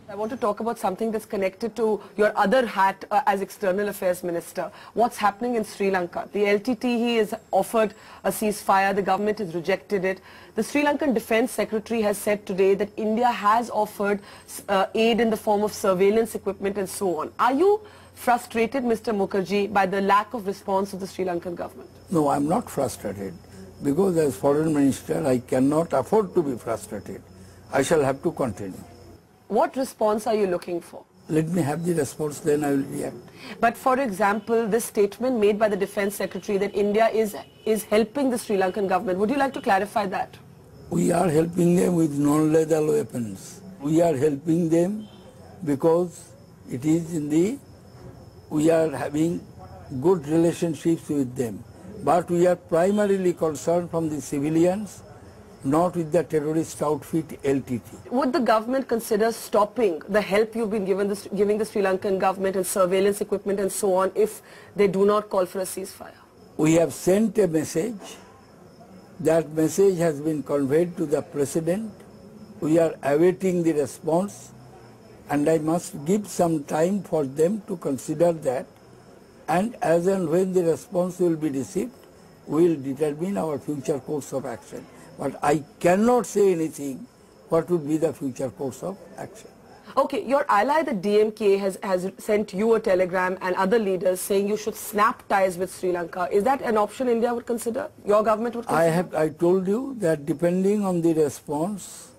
I want to talk about something that's connected to your other hat as External Affairs Minister. What's happening in Sri Lanka? The LTTE has offered a ceasefire. The government has rejected it. The Sri Lankan Defence Secretary has said today that India has offered aid in the form of surveillance equipment and so on. Are you frustrated, Mr. Mukherjee, by the lack of response of the Sri Lankan government? No, I'm not frustrated, because as Foreign Minister I cannot afford to be frustrated. I shall have to continue. What response are you looking for? Let me have the response, then I will react. But for example, this statement made by the Defence Secretary that India is helping the Sri Lankan government, would you like to clarify that? We are helping them with non-lethal weapons. We are helping them because it is we are having good relationships with them. But we are primarily concerned from the civilians, not with the terrorist outfit LTT. Would the government consider stopping the help you've been giving the Sri Lankan government and surveillance equipment and so on if they do not call for a ceasefire? We have sent a message. That message has been conveyed to the President. We are awaiting the response, and I must give some time for them to consider that, and as and when the response will be received, we will determine our future course of action. But I cannot say anything what would be the future course of action. Okay, your ally, the DMK, has sent you a telegram and other leaders saying you should snap ties with Sri Lanka. Is that an option India would consider, your government would consider? I told you that depending on the response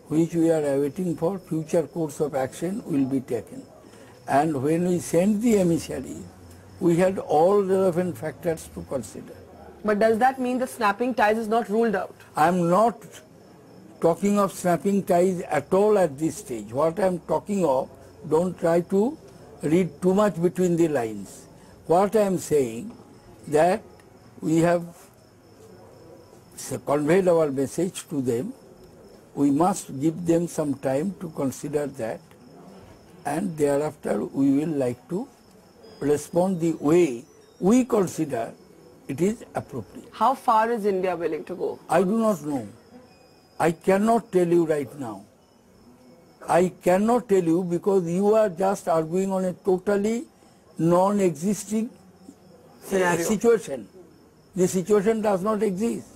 which we are awaiting for, future course of action will be taken. And when we sent the emissary, we had all relevant factors to consider. But does that mean that snapping ties is not ruled out? I am not talking of snapping ties at all at this stage. What I am talking of, don't try to read too much between the lines. What I am saying, that we have conveyed our message to them. We must give them some time to consider that, and thereafter we will like to respond the way we consider it is appropriate. How far is India willing to go? I do not know. I cannot tell you right now. I cannot tell you because you are just arguing on a totally non-existing situation. The situation does not exist.